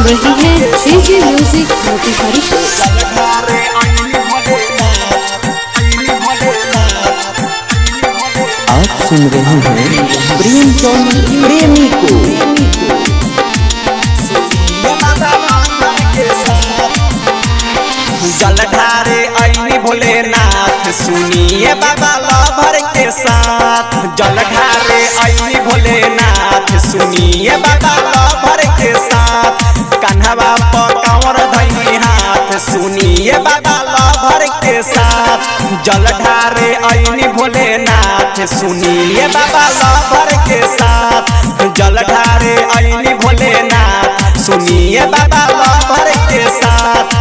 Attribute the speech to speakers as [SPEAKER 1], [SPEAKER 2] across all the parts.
[SPEAKER 1] रही हैं DJ music Motihari को।
[SPEAKER 2] आप सुन रहे हैं प्रेम चौधरी प्रेमी को।
[SPEAKER 3] जलधारे आईनी भोलेनाथ सुनिए बाबा लभर के साथ। जलधारे आईनी भोलेनाथ सुनिए बाबा लभर के साथ। कन्हवा पर कांवर धइनी हाथ सुनिए बाबा लभर के साथ। जलधारे आईनी भोलेनाथ सुनिए बाबा लभर के साथ। जलधारे आईनी भोलेनाथ सुनिए बाबा लभर के साथ।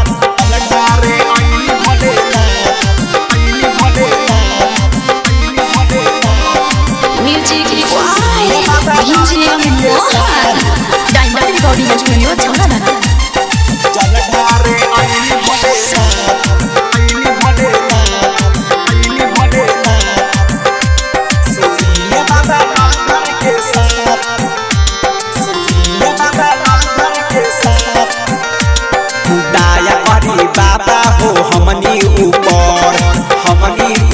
[SPEAKER 3] बाबा हो हमनी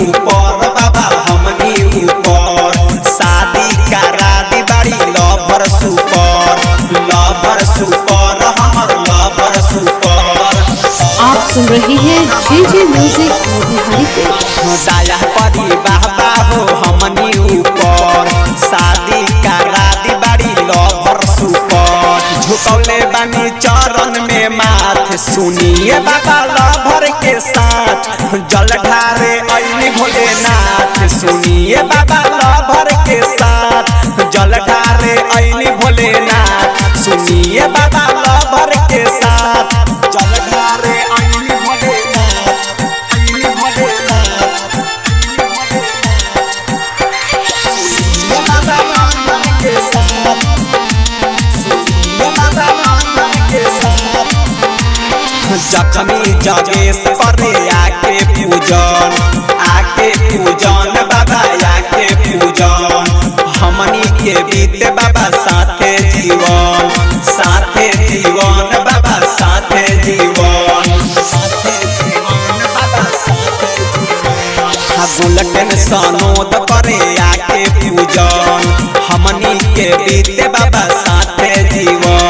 [SPEAKER 3] ऊपर बाबा हमनी ऊपर। शादी करा दी बड़ी लवर सुपर हमर लवर सुपर।
[SPEAKER 1] आप सुन रही हैं डीजे म्यूजिक मोतिहारी को।
[SPEAKER 3] दाया परी बाबा हो हमनी ऊपर। शादी करा दी बड़ी लवर सुपर। झुकौले बानी चरण में माथ सुनिए बाबा लभर के साथ। जलधारे आईनी भोलेनाथ सुनिए बाबा लभर के साथ। जलधारे आईनी भोलेनाथ सुनिए बाबा लभर के साथ। जलधारे आईनी भोलेनाथ सुनिए बाबा लभर के साथ। जखमी जगेश पर आके पूजन बाबा आके पूजन। हमनी के बीते बाबा साथे जीवन बाबा साथे जीवन बाबा साथे जीवन। गुलटन सनोद पर आके पूजन। हमनी के बीते बाबा साथे जीवन।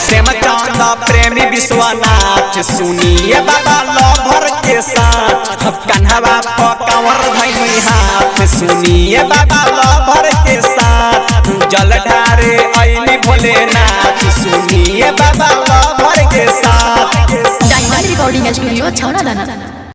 [SPEAKER 3] प्रेम चंद प्रेमी विश्वनाथ सुनिए बाबा लभर के साथ। कन्हवा पर कांवर धइनी हाथ सुनिए बाबा लभर के साथ। जलधारे आईनी भोलेनाथ सुनिए बाबा लभर के साथ।
[SPEAKER 4] डायमंड रिकॉर्डिंग स्टूडियो छौड़ा दाना।